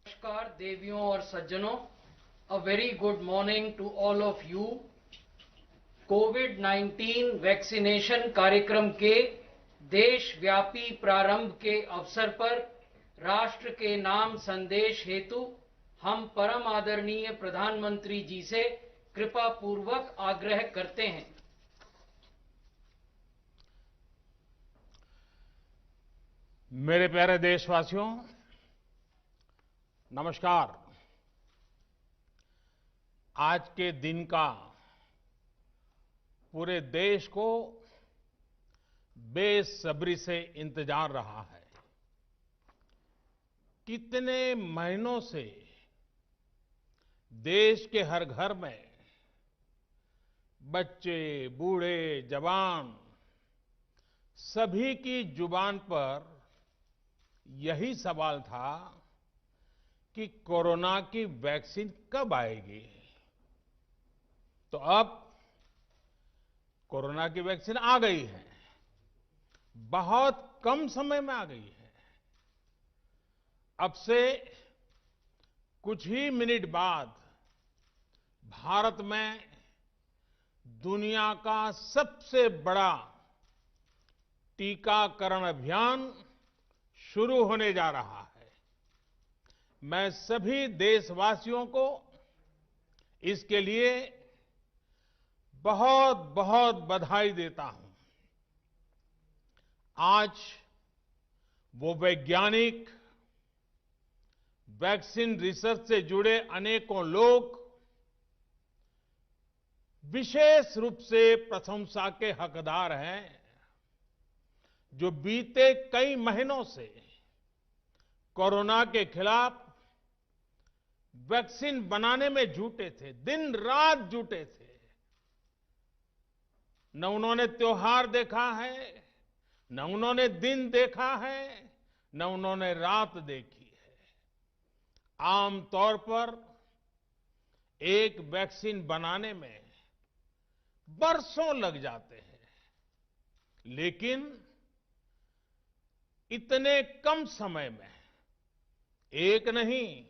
नमस्कार देवियों और सज्जनों, a very good morning to all of you. Covid vaccination कार्यक्रम के देशव्यापी प्रारंभ के अवसर पर राष्ट्र के नाम संदेश हेतु हम परम आदरणीय प्रधानमंत्री जी से कृपा पूर्वक आग्रह करते हैं। मेरे प्यारे देशवासियों, नमस्कार। आज के दिन का पूरे देश को बेसब्री से इंतजार रहा है। कितने महीनों से देश के हर घर में बच्चे, बूढ़े, जवान सभी की जुबान पर यही सवाल था कि कोरोना की वैक्सीन कब आएगी। तो अब कोरोना की वैक्सीन आ गई है, बहुत कम समय में आ गई है। अब से कुछ ही मिनट बाद भारत में दुनिया का सबसे बड़ा टीकाकरण अभियान शुरू होने जा रहा है। मैं सभी देशवासियों को इसके लिए बहुत बहुत बधाई देता हूं। आज वो वैज्ञानिक, वैक्सीन रिसर्च से जुड़े अनेकों लोग विशेष रूप से प्रशंसा के हकदार हैं, जो बीते कई महीनों से कोरोना के खिलाफ वैक्सीन बनाने में जुटे थे, दिन रात जुटे थे। न उन्होंने त्योहार देखा है, न उन्होंने दिन देखा है, न उन्होंने रात देखी है। आमतौर पर एक वैक्सीन बनाने में बरसों लग जाते हैं, लेकिन इतने कम समय में एक नहीं,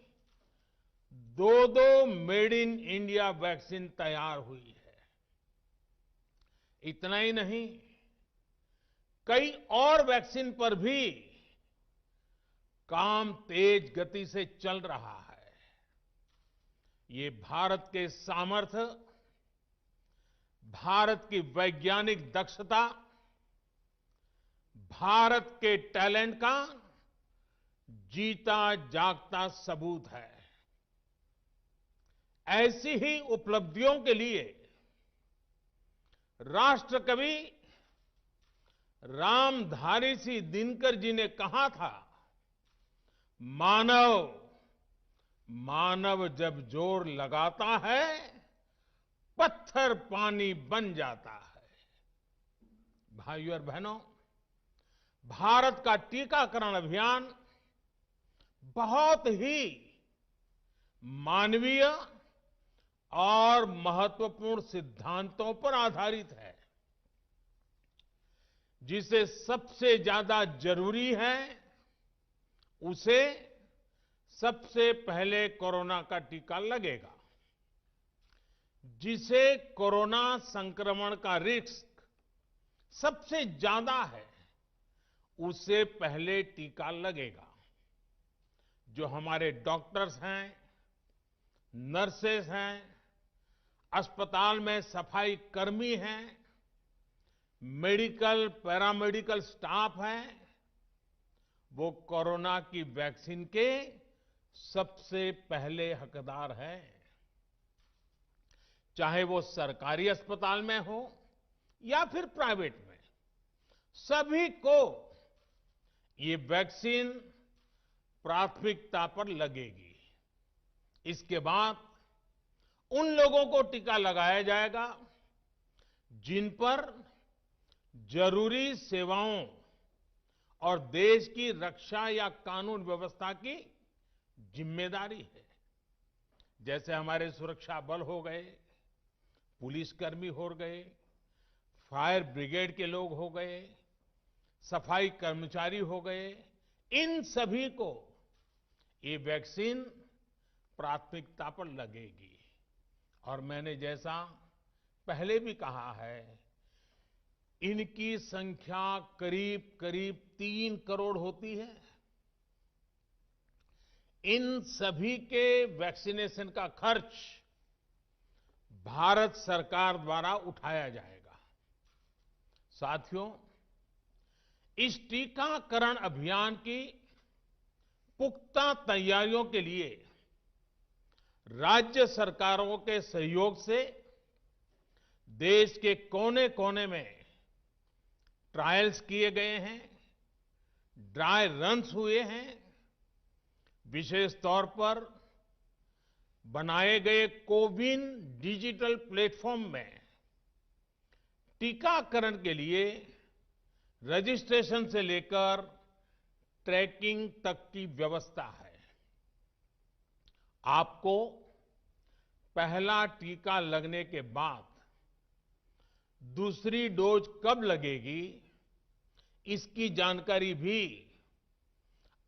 दो मेड इन इंडिया वैक्सीन तैयार हुई है। इतना ही नहीं, कई और वैक्सीन पर भी काम तेज गति से चल रहा है। ये भारत के सामर्थ्य, भारत की वैज्ञानिक दक्षता, भारत के टैलेंट का जीता जागता सबूत है। ऐसी ही उपलब्धियों के लिए राष्ट्रकवि रामधारी सिंह दिनकर जी ने कहा था, मानव जब जोर लगाता है, पत्थर पानी बन जाता है। भाइयों और बहनों, भारत का टीकाकरण अभियान बहुत ही मानवीय और महत्वपूर्ण सिद्धांतों पर आधारित है। जिसे सबसे ज्यादा जरूरी है, उसे सबसे पहले कोरोना का टीका लगेगा। जिसे कोरोना संक्रमण का रिस्क सबसे ज्यादा है, उसे पहले टीका लगेगा। जो हमारे डॉक्टर्स हैं, नर्सेस हैं, अस्पताल में सफाई कर्मी हैं, मेडिकल, पैरामेडिकल स्टाफ हैं, वो कोरोना की वैक्सीन के सबसे पहले हकदार हैं। चाहे वो सरकारी अस्पताल में हो या फिर प्राइवेट में, सभी को ये वैक्सीन प्राथमिकता पर लगेगी। इसके बाद उन लोगों को टीका लगाया जाएगा जिन पर जरूरी सेवाओं और देश की रक्षा या कानून व्यवस्था की जिम्मेदारी है। जैसे हमारे सुरक्षा बल हो गए, पुलिसकर्मी हो गए, फायर ब्रिगेड के लोग हो गए, सफाई कर्मचारी हो गए, इन सभी को ये वैक्सीन प्राथमिकता पर लगेगी। और मैंने जैसा पहले भी कहा है, इनकी संख्या करीब करीब 3 करोड़ होती है। इन सभी के वैक्सीनेशन का खर्च भारत सरकार द्वारा उठाया जाएगा। साथियों, इस टीकाकरण अभियान की पुख्ता तैयारियों के लिए राज्य सरकारों के सहयोग से देश के कोने कोने में ट्रायल्स किए गए हैं, ड्राई रन्स हुए हैं। विशेष तौर पर बनाए गए कोविन डिजिटल प्लेटफॉर्म में टीकाकरण के लिए रजिस्ट्रेशन से लेकर ट्रैकिंग तक की व्यवस्था है। आपको पहला टीका लगने के बाद दूसरी डोज कब लगेगी, इसकी जानकारी भी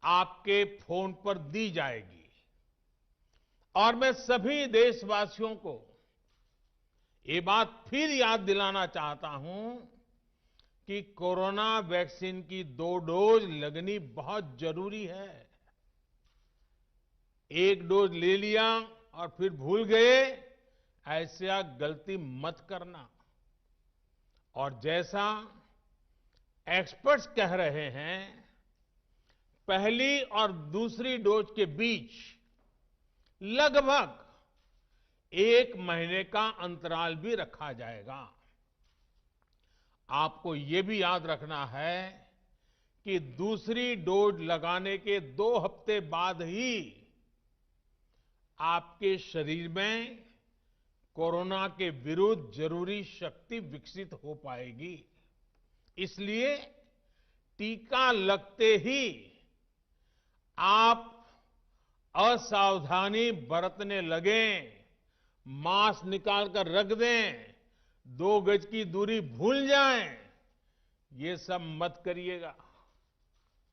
आपके फोन पर दी जाएगी। और मैं सभी देशवासियों को ये बात फिर याद दिलाना चाहता हूं कि कोरोना वैक्सीन की 2 डोज लगनी बहुत जरूरी है। एक डोज ले लिया और फिर भूल गए, ऐसा गलती मत करना। और जैसा एक्सपर्ट्स कह रहे हैं, पहली और दूसरी डोज के बीच लगभग 1 महीने का अंतराल भी रखा जाएगा। आपको ये भी याद रखना है कि दूसरी डोज लगाने के 2 हफ्ते बाद ही आपके शरीर में कोरोना के विरुद्ध जरूरी शक्ति विकसित हो पाएगी। इसलिए टीका लगते ही आप असावधानी बरतने लगें, मास्क निकालकर रख दें, 2 गज की दूरी भूल जाएं, ये सब मत करिएगा।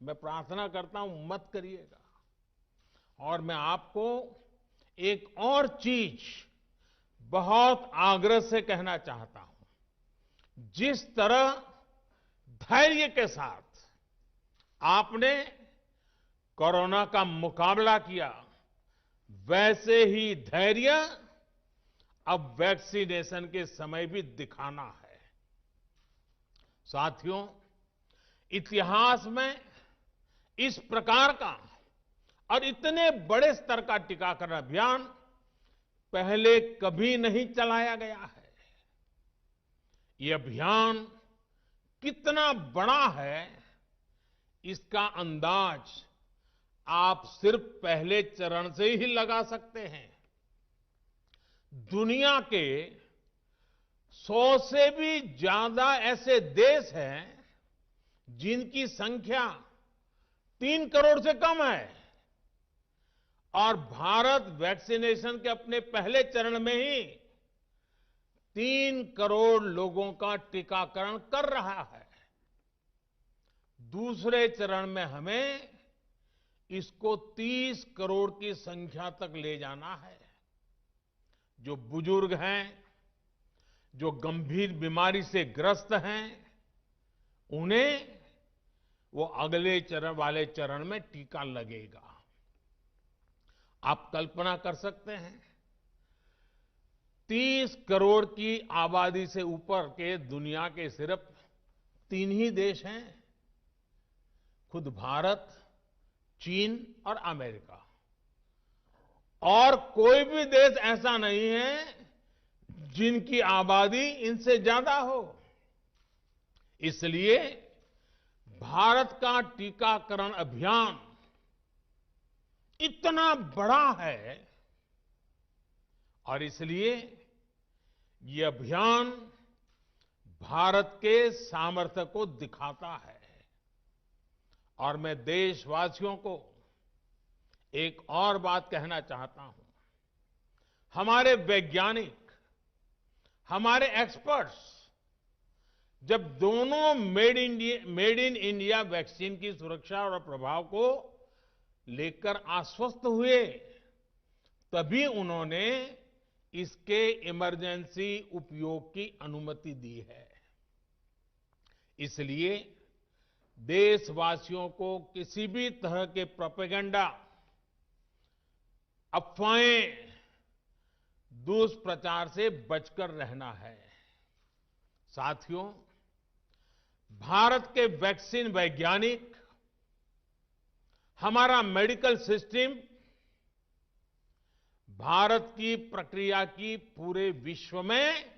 मैं प्रार्थना करता हूं, मत करिएगा। और मैं आपको एक और चीज बहुत आग्रह से कहना चाहता हूं। जिस तरह धैर्य के साथ आपने कोरोना का मुकाबला किया, वैसे ही धैर्य अब वैक्सीनेशन के समय भी दिखाना है। साथियों, इतिहास में इस प्रकार का और इतने बड़े स्तर का टीकाकरण अभियान पहले कभी नहीं चलाया गया है। ये अभियान कितना बड़ा है, इसका अंदाज आप सिर्फ पहले चरण से ही लगा सकते हैं। दुनिया के 100 से भी ज्यादा ऐसे देश हैं जिनकी संख्या 3 करोड़ से कम है, और भारत वैक्सीनेशन के अपने पहले चरण में ही 3 करोड़ लोगों का टीकाकरण कर रहा है। दूसरे चरण में हमें इसको 30 करोड़ की संख्या तक ले जाना है। जो बुजुर्ग हैं, जो गंभीर बीमारी से ग्रस्त हैं, उन्हें वो अगले चरण में टीका लगेगा। आप कल्पना कर सकते हैं, 30 करोड़ की आबादी से ऊपर के दुनिया के सिर्फ 3 ही देश हैं, खुद भारत, चीन और अमेरिका। और कोई भी देश ऐसा नहीं है जिनकी आबादी इनसे ज्यादा हो। इसलिए भारत का टीकाकरण अभियान इतना बड़ा है, और इसलिए ये अभियान भारत के सामर्थ्य को दिखाता है। और मैं देशवासियों को एक और बात कहना चाहता हूं। हमारे वैज्ञानिक, हमारे एक्सपर्ट्स जब दोनों मेड इन इंडिया वैक्सीन की सुरक्षा और प्रभाव को लेकर आश्वस्त हुए, तभी उन्होंने इसके इमरजेंसी उपयोग की अनुमति दी है। इसलिए देशवासियों को किसी भी तरह के प्रोपेगेंडा, अफवाहें, दुष्प्रचार से बचकर रहना है। साथियों, भारत के वैक्सीन वैज्ञानिक, हमारा मेडिकल सिस्टम भारत की प्रक्रिया की पूरे विश्व में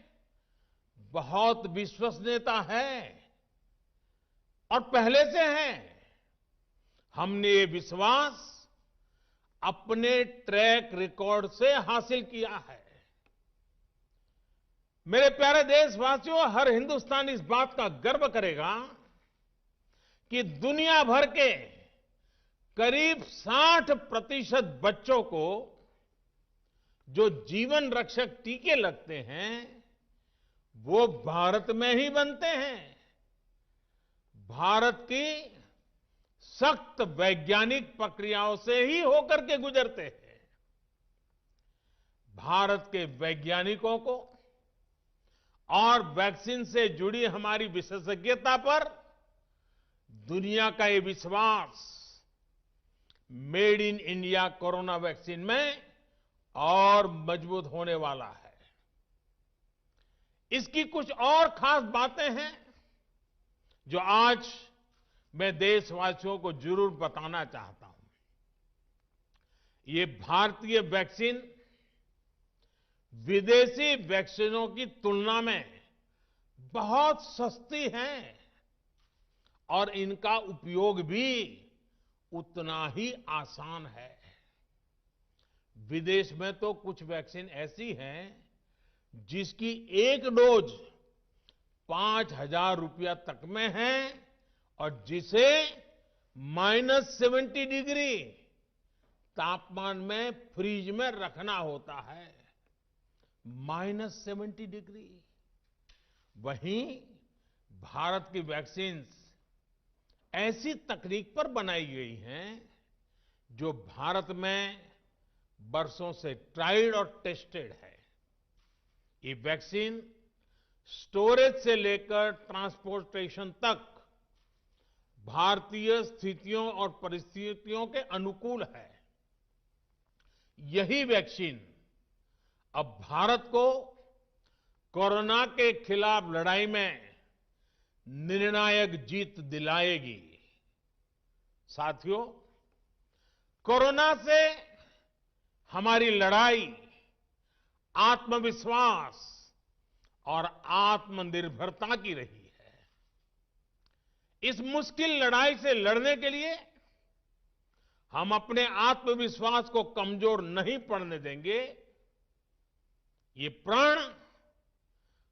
बहुत विश्वसनीयता है और पहले से है। हमने ये विश्वास अपने ट्रैक रिकॉर्ड से हासिल किया है। मेरे प्यारे देशवासियों, हर हिंदुस्तानी इस बात का गर्व करेगा कि दुनिया भर के करीब 60% बच्चों को जो जीवन रक्षक टीके लगते हैं, वो भारत में ही बनते हैं। भारत की सख्त वैज्ञानिक प्रक्रियाओं से ही होकर के गुजरते हैं। भारत के वैज्ञानिकों को और वैक्सीन से जुड़ी हमारी विशेषज्ञता पर दुनिया का ये विश्वास made in India corona vaccine में और मजबूत होने वाला है। इसकी कुछ और खास बातें हैं जो आज मैं देशवासियों को जरूर बताना चाहता हूं। ये भारतीय वैक्सीन विदेशी वैक्सीनों की तुलना में बहुत सस्ती हैं और इनका उपयोग भी उतना ही आसान है। विदेश में तो कुछ वैक्सीन ऐसी हैं जिसकी एक डोज 5,000 रुपया तक में है और जिसे -70 डिग्री तापमान में फ्रीज में रखना होता है। -70 डिग्री। वहीं भारत की वैक्सीन्स ऐसी तकनीक पर बनाई गई हैं जो भारत में बरसों से ट्राइड और टेस्टेड है। ये वैक्सीन स्टोरेज से लेकर ट्रांसपोर्टेशन तक भारतीय स्थितियों और परिस्थितियों के अनुकूल है। यही वैक्सीन अब भारत को कोरोना के खिलाफ लड़ाई में निर्णायक जीत दिलाएगी। साथियों, कोरोना से हमारी लड़ाई आत्मविश्वास और आत्मनिर्भरता की रही है। इस मुश्किल लड़ाई से लड़ने के लिए हम अपने आत्मविश्वास को कमजोर नहीं पड़ने देंगे। ये प्रण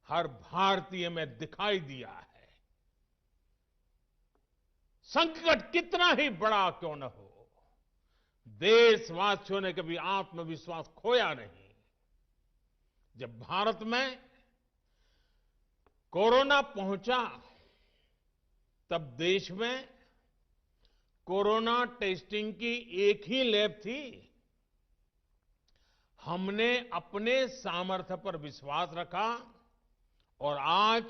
हर भारतीय में दिखाई दिया है। संकट कितना ही बड़ा क्यों न हो, देशवासियों ने कभी आत्मविश्वास खोया नहीं। जब भारत में कोरोना पहुंचा, तब देश में कोरोना टेस्टिंग की एक ही लैब थी। हमने अपने सामर्थ्य पर विश्वास रखा और आज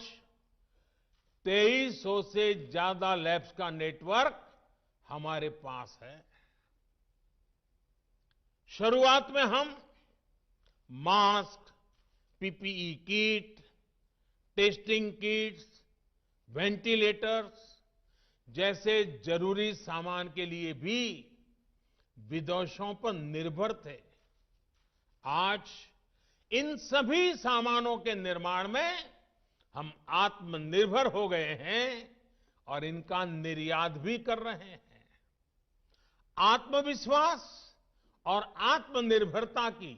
2300 से ज्यादा लैब्स का नेटवर्क हमारे पास है। शुरुआत में हम mask, PPE kit, testing kits, ventilators जैसे जरूरी सामान के लिए भी विदेशों पर निर्भर थे। आज इन सभी सामानों के निर्माण में हम आत्मनिर्भर हो गए हैं और इनका निर्यात भी कर रहे हैं। आत्मविश्वास और आत्मनिर्भरता की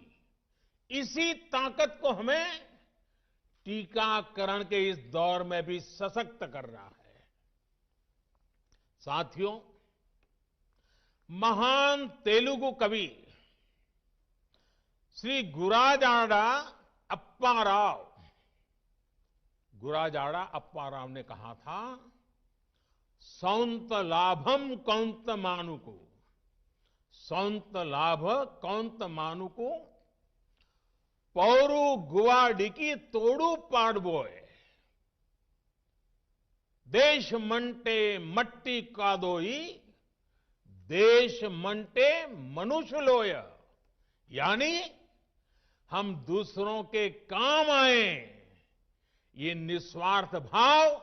इसी ताकत को हमें टीकाकरण के इस दौर में भी सशक्त कर रहा है। साथियों, महान तेलुगु कवि श्री गुराजाड़ा अप्पा राव ने कहा था, सौंत लाभम कौंत मानुको सौंत लाभ कौंत मानुको पौरु गुवाडिकी तोड़ू पाडबोय देश मंटे मट्टी कादोई देश मंटे मनुष्य लोय। यानी हम दूसरों के काम आए, ये निस्वार्थ भाव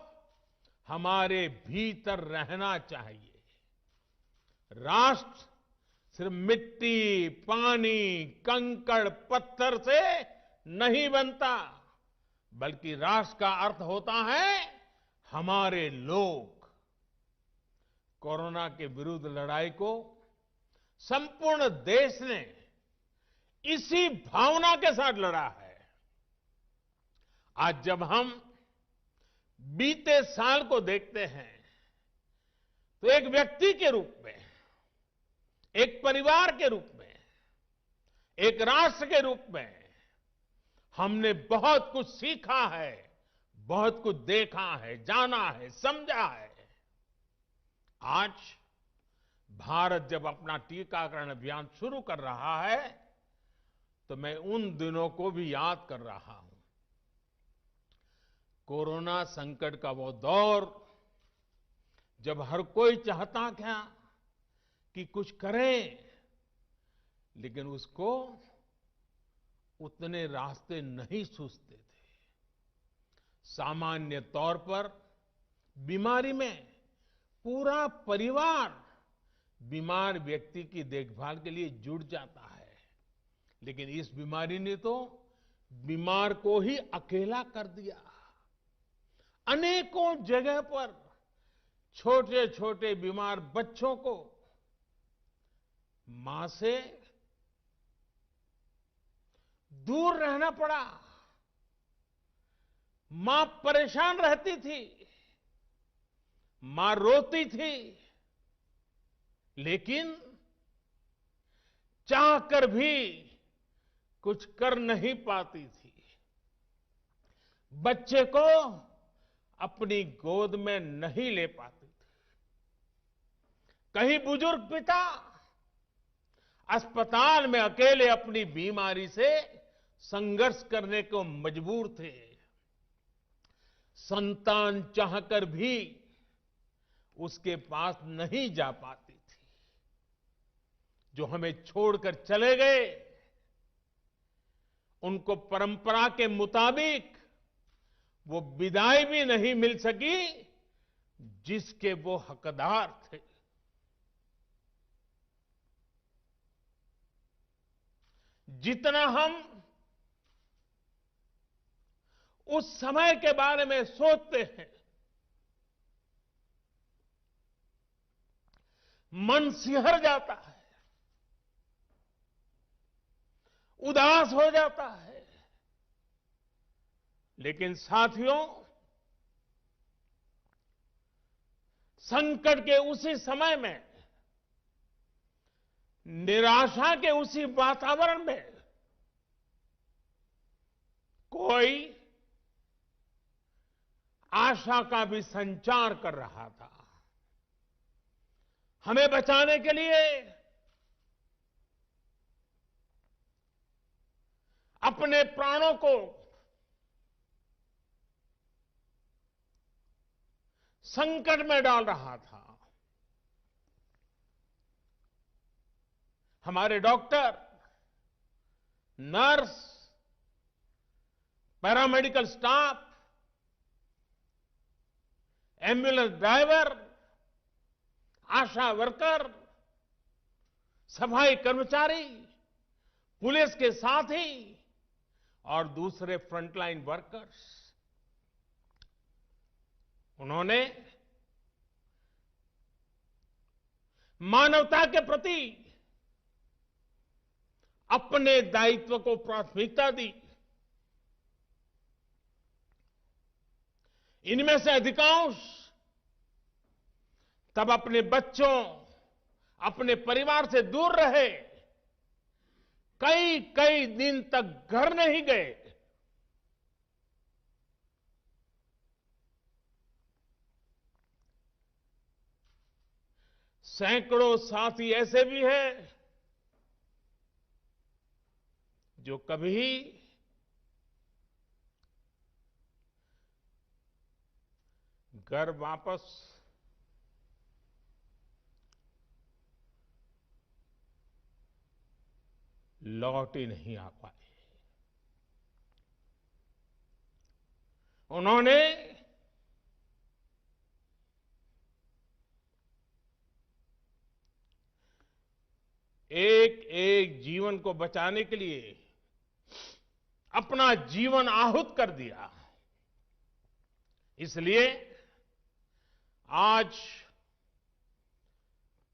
हमारे भीतर रहना चाहिए। राष्ट्र सिर्फ मिट्टी, पानी, कंकड़, पत्थर से नहीं बनता, बल्कि राष्ट्र का अर्थ होता है हमारे लोग। कोरोना के विरुद्ध लड़ाई को संपूर्ण देश ने इसी भावना के साथ लड़ा है। आज जब हम बीते साल को देखते हैं तो एक व्यक्ति के रूप में, एक परिवार के रूप में, एक राष्ट्र के रूप में हमने बहुत कुछ सीखा है, बहुत कुछ देखा है, जाना है, समझा है। आज भारत जब अपना टीकाकरण अभियान शुरू कर रहा है तो मैं उन दिनों को भी याद कर रहा हूं। कोरोना संकट का वो दौर जब हर कोई चाहता था कि कुछ करें, लेकिन उसको उतने रास्ते नहीं सूझते थे। सामान्य तौर पर बीमारी में पूरा परिवार बीमार व्यक्ति की देखभाल के लिए जुट जाता है, लेकिन इस बीमारी ने तो बीमार को ही अकेला कर दिया। अनेकों जगह पर छोटे छोटे बीमार बच्चों को मां से दूर रहना पड़ा। मां परेशान रहती थी, मां रोती थी, लेकिन चाहकर भी कुछ कर नहीं पाती थी। बच्चे को अपनी गोद में नहीं ले पाती थी। कहीं बुजुर्ग पिता अस्पताल में अकेले अपनी बीमारी से संघर्ष करने को मजबूर थे। संतान चाहकर भी उसके पास नहीं जा पाती थी। जो हमें छोड़कर चले गए, उनको परंपरा के मुताबिक वो विदाई भी नहीं मिल सकी जिसके वो हकदार थे। जितना हम उस समय के बारे में सोचते हैं, मन सिहर जाता है, उदास हो जाता है। लेकिन साथियों, संकट के उसी समय में, निराशा के उसी वातावरण में कोई आशा का भी संचार कर रहा था। हमें बचाने के लिए अपने प्राणों को संकट में डाल रहा था। हमारे doctor, nurse, paramedical staff, ambulance driver, ASHA worker, सफाई कर्मचारी, पुलिस के साथी और दूसरे फ्रंटलाइन वर्कर्स, उन्होंने मानवता के प्रति अपने दायित्व को प्राथमिकता दी। इनमें से अधिकांश तब अपने बच्चों, अपने परिवार से दूर रहे, कई कई दिन तक घर नहीं गए। सैकड़ों साथी ऐसे भी हैं जो कभी घर वापस लौट ही नहीं आ पाए। उन्होंने एक एक जीवन को बचाने के लिए अपना जीवन आहूत कर दिया। इसलिए आज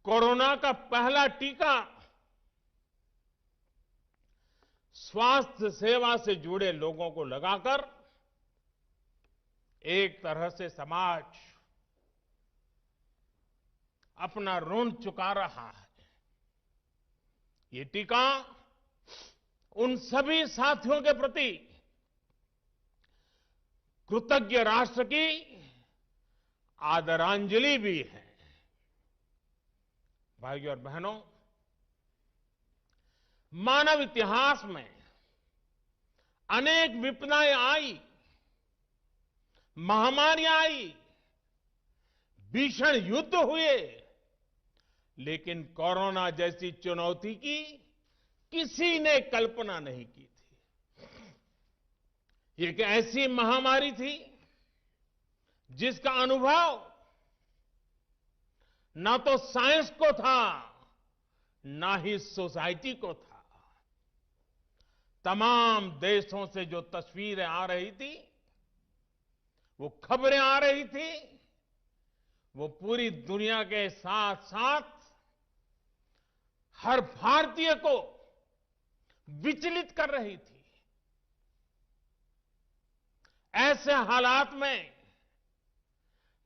कोरोना का पहला टीका स्वास्थ्य सेवा से जुड़े लोगों को लगाकर एक तरह से समाज अपना ऋण चुका रहा है। ये टीका उन सभी साथियों के प्रति कृतज्ञ राष्ट्र की आदरांजलि भी है। भाइयों और बहनों, मानव इतिहास में अनेक विपदाएं आई, महामारियां आई, भीषण युद्ध हुए, लेकिन कोरोना जैसी चुनौती की किसी ने कल्पना नहीं की थी। ये एक ऐसी महामारी थी जिसका अनुभव ना तो साइंस को था, ना ही सोसाइटी को था। तमाम देशों से जो तस्वीरें आ रही थी, वो खबरें आ रही थी, वो पूरी दुनिया के साथ साथ हर भारतीय को विचलित कर रही थी। ऐसे हालात में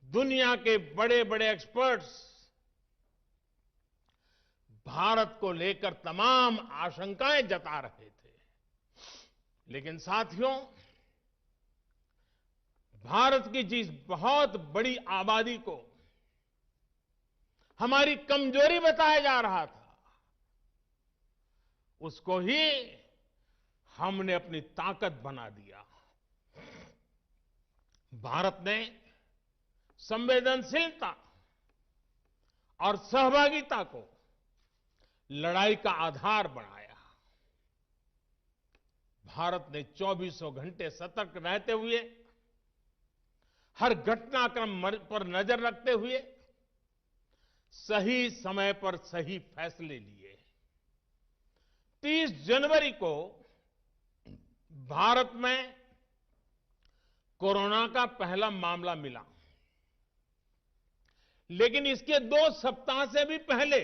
दुनिया के बड़े बड़े एक्सपर्ट्स भारत को लेकर तमाम आशंकाएं जता रहे थे। लेकिन साथियों, भारत की जिस बहुत बड़ी आबादी को हमारी कमजोरी बताया जा रहा था, उसको ही हमने अपनी ताकत बना दिया। भारत ने संवेदनशीलता और सहभागिता को लड़ाई का आधार बनाया। भारत ने 24 घंटे सतर्क रहते हुए, हर घटनाक्रम पर नजर रखते हुए सही समय पर सही फैसले लिए। 30 जनवरी को भारत में कोरोना का पहला मामला मिला, लेकिन इसके 2 सप्ताह से भी पहले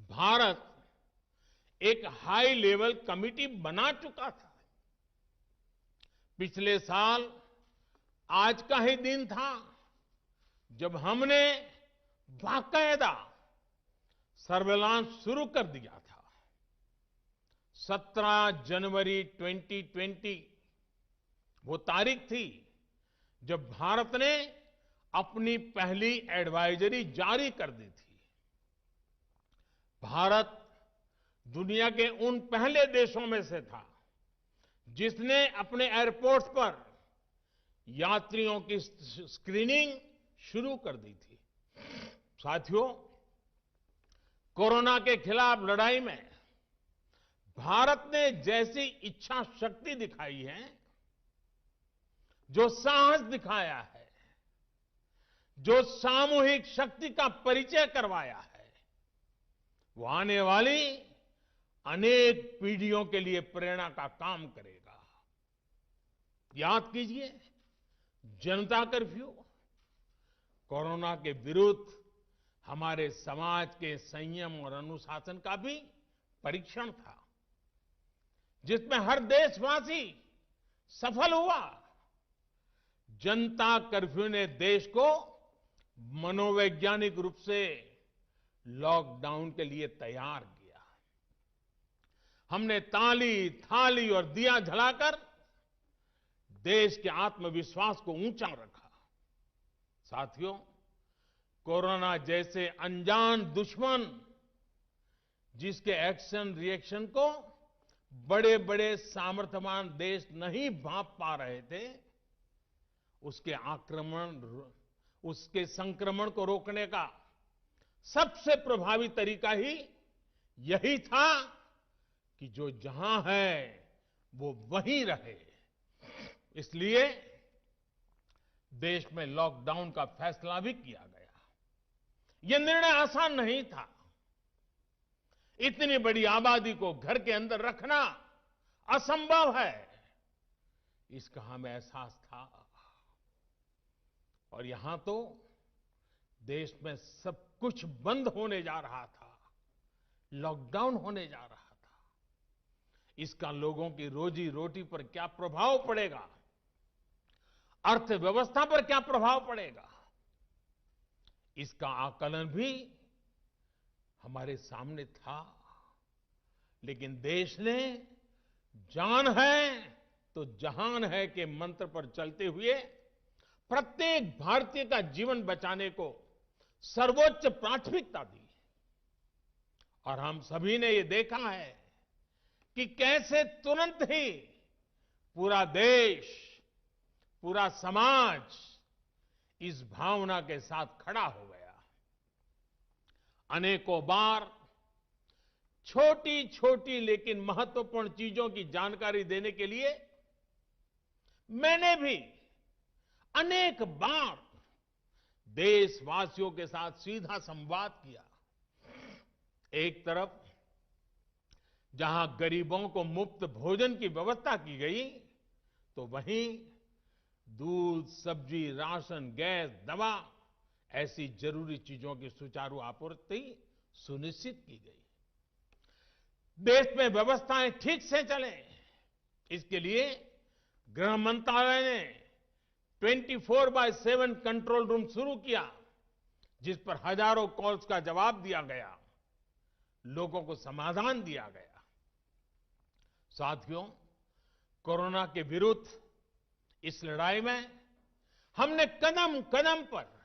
भारत एक हाई लेवल कमिटी बना चुका था। पिछले साल आज का ही दिन था जब हमने बाकायदा सर्वेलांस शुरू कर दिया था। 17 जनवरी 2020 वो तारीख थी जब भारत ने अपनी पहली एडवाइजरी जारी कर दी थी। भारत दुनिया के उन पहले देशों में से था जिसने अपने एयरपोर्ट्स पर यात्रियों की स्क्रीनिंग शुरू कर दी थी। साथियों, कोरोना के खिलाफ लड़ाई में भारत ने जैसी इच्छा शक्ति दिखाई है, जो साहस दिखाया है, जो सामूहिक शक्ति का परिचय करवाया है, वो आने वाली अनेक पीढ़ियों के लिए प्रेरणा का काम करेगा। याद कीजिए, जनता कर्फ्यू कोरोना के विरुद्ध हमारे समाज के संयम और अनुशासन का भी परीक्षण था, जिसमें हर देशवासी सफल हुआ। जनता कर्फ्यू ने देश को मनोवैज्ञानिक रूप से लॉकडाउन के लिए तैयार किया। हमने ताली, थाली और दिया जलाकर देश के आत्मविश्वास को ऊंचा रखा। साथियों, कोरोना जैसे अनजान दुश्मन जिसके एक्शन रिएक्शन को बड़े बड़े सामर्थ्यवान देश नहीं भांप पा रहे थे, उसके संक्रमण को रोकने का सबसे प्रभावी तरीका ही यही था कि जो जहां है वो वहीं रहे। इसलिए देश में लॉकडाउन का फैसला भी किया गया। यह निर्णय आसान नहीं था। इतनी बड़ी आबादी को घर के अंदर रखना असंभव है, इसका हमें एहसास था। और यहां तो देश में सब कुछ बंद होने जा रहा था, लॉकडाउन होने जा रहा था। इसका लोगों की रोजी रोटी पर क्या प्रभाव पड़ेगा, अर्थव्यवस्था पर क्या प्रभाव पड़ेगा, इसका आकलन भी हमारे सामने था। लेकिन देश ने जान है तो जहान है के मंत्र पर चलते हुए प्रत्येक भारतीय का जीवन बचाने को सर्वोच्च प्राथमिकता दी। और हम सभी ने ये देखा है कि कैसे तुरंत ही पूरा देश, पूरा समाज इस भावना के साथ खड़ा हो गया। अनेकों बार छोटी छोटी लेकिन महत्वपूर्ण चीजों की जानकारी देने के लिए मैंने भी अनेक बार देशवासियों के साथ सीधा संवाद किया। एक तरफ जहां गरीबों को मुफ्त भोजन की व्यवस्था की गई, तो वहीं दूध, सब्जी, राशन, गैस, दवा ऐसी जरूरी चीजों की सुचारू आपूर्ति सुनिश्चित की गई। देश में व्यवस्थाएं ठीक से चले, इसके लिए गृह मंत्रालय ने 24/7 कंट्रोल रूम शुरू किया, जिस पर हजारों कॉल्स का जवाब दिया गया, लोगों को समाधान दिया गया। साथियों, कोरोना के विरुद्ध इस लड़ाई में हमने कदम कदम पर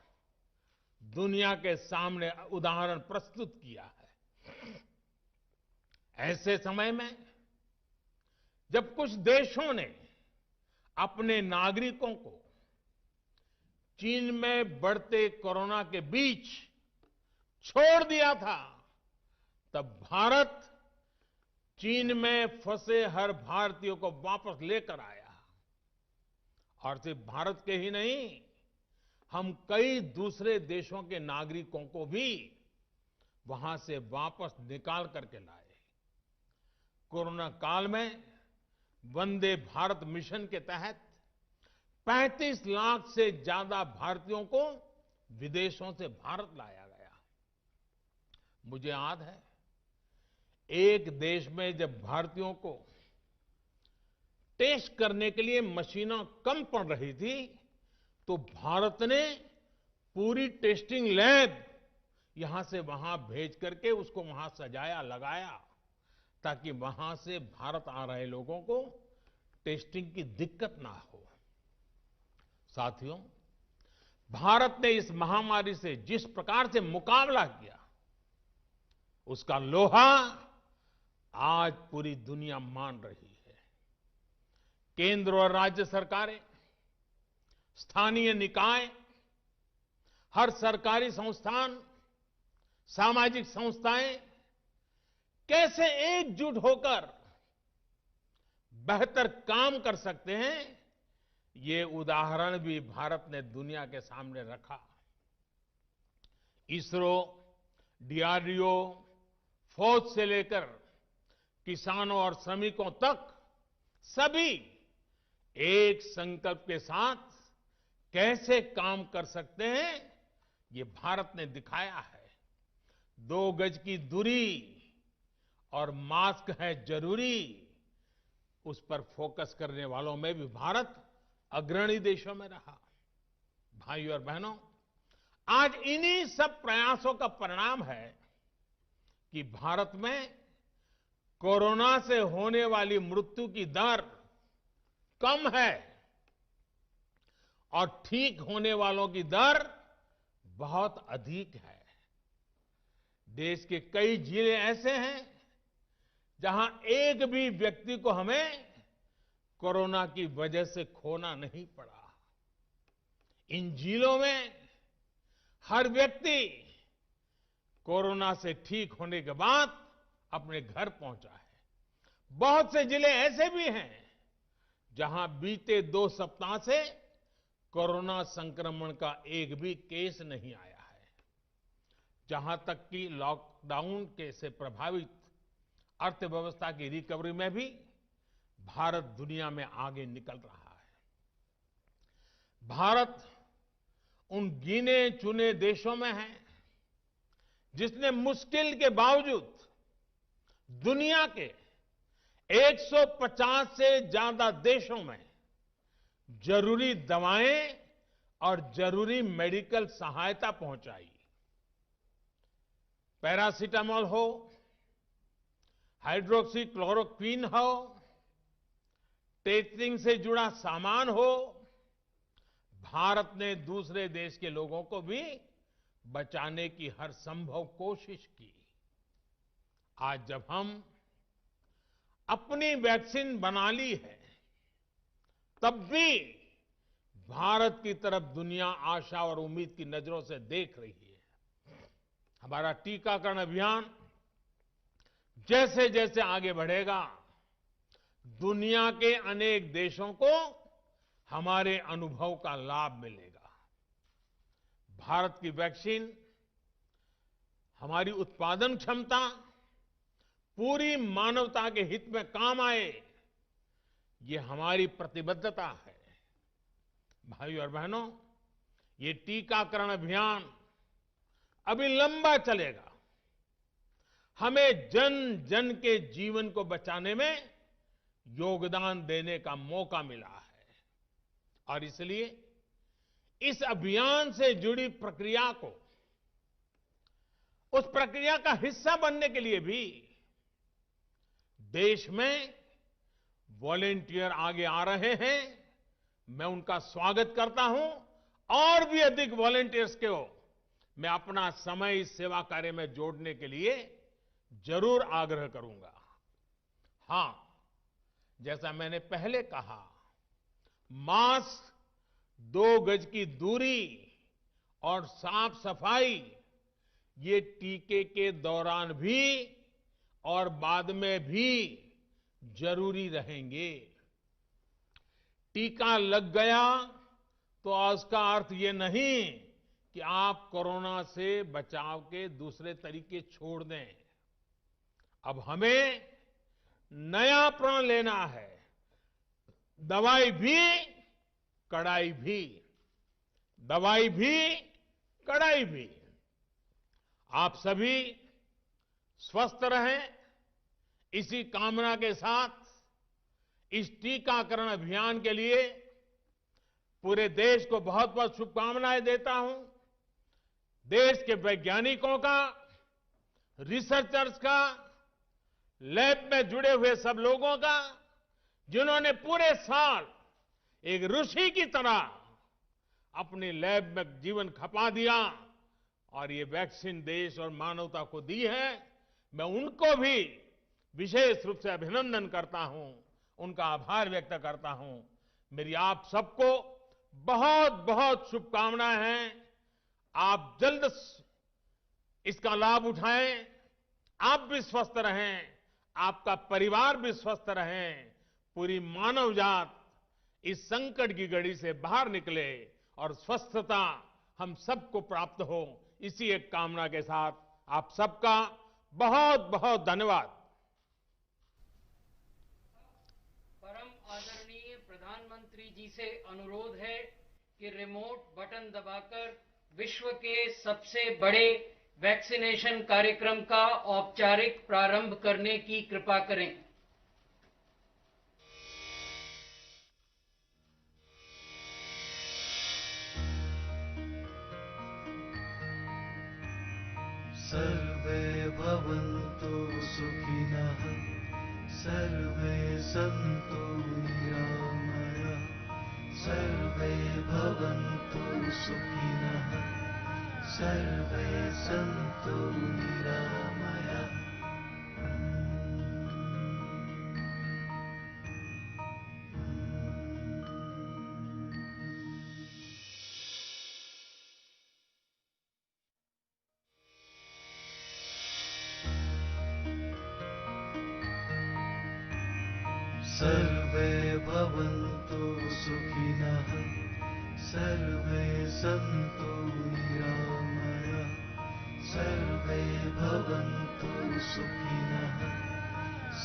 दुनिया के सामने उदाहरण प्रस्तुत किया है। ऐसे समय में जब कुछ देशों ने अपने नागरिकों को चीन में बढ़ते कोरोना के बीच छोड़ दिया था, तब भारत चीन में फंसे हर भारतीय को वापस लेकर आया। और सिर्फ भारत के ही नहीं, हम कई दूसरे देशों के नागरिकों को भी वहां से वापस निकाल करके लाए। कोरोना काल में वंदे भारत मिशन के तहत 35 लाख से ज्यादा भारतीयों को विदेशों से भारत लाया गया। मुझे याद है, एक देश में जब भारतीयों को टेस्ट करने के लिए मशीनें कम पड़ रही थी, तो भारत ने पूरी टेस्टिंग लैब यहां से वहां भेज करके उसको वहां सजाया, लगाया, ताकि वहां से भारत आ रहे लोगों को टेस्टिंग की दिक्कत ना हो। साथियों, भारत ने इस महामारी से जिस प्रकार से मुकाबला किया, उसका लोहा आज पूरी दुनिया मान रही है। केंद्र और राज्य सरकारें, स्थानीय निकाय, हर सरकारी संस्थान, सामाजिक संस्थाएं कैसे एकजुट होकर बेहतर काम कर सकते हैं, ये उदाहरण भी भारत ने दुनिया के सामने रखा। इसरो, डीआरडीओ, फौज से लेकर किसानों और श्रमिकों तक सभी एक संकल्प के साथ कैसे काम कर सकते हैं, ये भारत ने दिखाया है। 2 गज की दूरी और मास्क है जरूरी, उस पर फोकस करने वालों में भी भारत अग्रणी देशों में रहा। भाइयों और बहनों, आज इन्हीं सब प्रयासों का परिणाम है कि भारत में कोरोना से होने वाली मृत्यु की दर कम है और ठीक होने वालों की दर बहुत अधिक है। देश के कई जिले ऐसे हैं जहां एक भी व्यक्ति को हमें कोरोना की वजह से खोना नहीं पड़ा। इन जिलों में हर व्यक्ति कोरोना से ठीक होने के बाद अपने घर पहुंचा है। बहुत से जिले ऐसे भी हैं जहां बीते 2 सप्ताह से कोरोना संक्रमण का एक भी केस नहीं आया है। जहां तक कि लॉकडाउन के से प्रभावित अर्थव्यवस्था की रिकवरी में भी भारत दुनिया में आगे निकल रहा है। भारत उन गिने चुने देशों में है जिसने मुश्किल के बावजूद दुनिया के 150 से ज्यादा देशों में जरूरी दवाएं और जरूरी मेडिकल सहायता पहुंचाई। पैरासीटामोल हो, हाइड्रोक्सी क्लोरोक्विन हो, टेस्टिंग से जुड़ा सामान हो, भारत ने दूसरे देश के लोगों को भी बचाने की हर संभव कोशिश की। आज जब हम अपनी वैक्सीन बना ली है, तब भी भारत की तरफ दुनिया आशा और उम्मीद की नजरों से देख रही है। हमारा टीकाकरण अभियान जैसे जैसे आगे बढ़ेगा, दुनिया के अनेक देशों को हमारे अनुभव का लाभ मिलेगा। भारत की वैक्सीन, हमारी उत्पादन क्षमता पूरी मानवता के हित में काम आए, ये हमारी प्रतिबद्धता है। भाइयों और बहनों, ये टीकाकरण अभियान अभी लंबा चलेगा। हमें जन जन के जीवन को बचाने में योगदान देने का मौका मिला है और इसलिए इस अभियान से जुड़ी प्रक्रिया को, उस प्रक्रिया का हिस्सा बनने के लिए भी देश में वॉलेंटियर आगे आ रहे हैं। मैं उनका स्वागत करता हूं और भी अधिक वॉलेंटियर्स को मैं अपना समय इस सेवा कार्य में जोड़ने के लिए जरूर आग्रह करूंगा। हां, जैसा मैंने पहले कहा, मास्क, 2 गज की दूरी और साफ सफाई ये टीके के दौरान भी और बाद में भी जरूरी रहेंगे। टीका लग गया तो उसका अर्थ ये नहीं कि आप कोरोना से बचाव के दूसरे तरीके छोड़ दें। अब हमें नया प्रण लेना है। दवाई भी, कड़ाई भी। दवाई भी, कड़ाई भी। आप सभी स्वस्थ रहें, इसी कामना के साथ इस टीकाकरण अभियान के लिए पूरे देश को बहुत बहुत शुभकामनाएं देता हूं। देश के वैज्ञानिकों का, रिसर्चर्स का, लैब में जुड़े हुए सब लोगों का, जिन्होंने पूरे साल एक ऋषि की तरह अपनी लैब में जीवन खपा दिया और ये वैक्सीन देश और मानवता को दी है, मैं उनको भी विशेष रूप से अभिनंदन करता हूं, उनका आभार व्यक्त करता हूं। मेरी आप सबको बहुत बहुत शुभकामनाएं हैं। आप जल्द इसका लाभ उठाएं, आप भी स्वस्थ रहें, आपका परिवार भी स्वस्थ रहें, पूरी मानव जात इस संकट की घड़ी से बाहर निकले और स्वस्थता हम सबको प्राप्त हो, इसी एक कामना के साथ आप सबका बहुत बहुत धन्यवाद। परम आदरणीय प्रधानमंत्री जी से अनुरोध है कि रिमोट बटन दबाकर विश्व के सबसे बड़े वैक्सीनेशन कार्यक्रम का औपचारिक प्रारंभ करने की कृपा करें। सर्वे भवन्तु सुखिनः, सर्वे सन्तु निरामयाः, सर्वे भवन्तु सुखिनः, सर्वे सन्तु निरामयाः। सर्वे भवन्तु सुखिनः सर्वे सन्तु निरामयाः सर्वे भवन्तु सुखिनः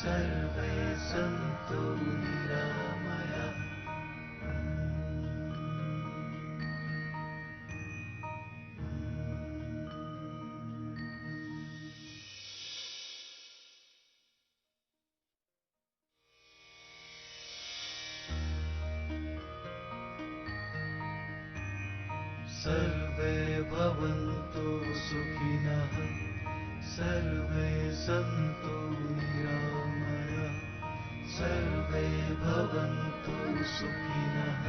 सर्वे सन्तु निरामयाः। सर्वे भवन्तु सुखिनः सर्वे सन्तु निरामयाः सर्वे भवन्तु सुखिनः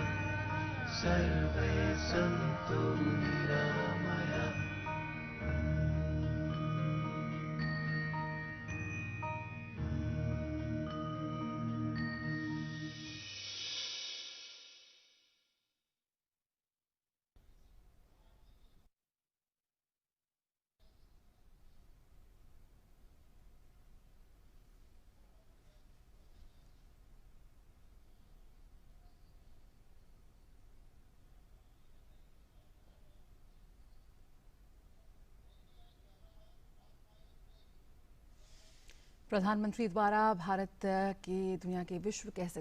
सर्वे सन्तु निरामयाः। प्रधानमंत्री द्वारा भारत के दुनिया के विश्व कह सकते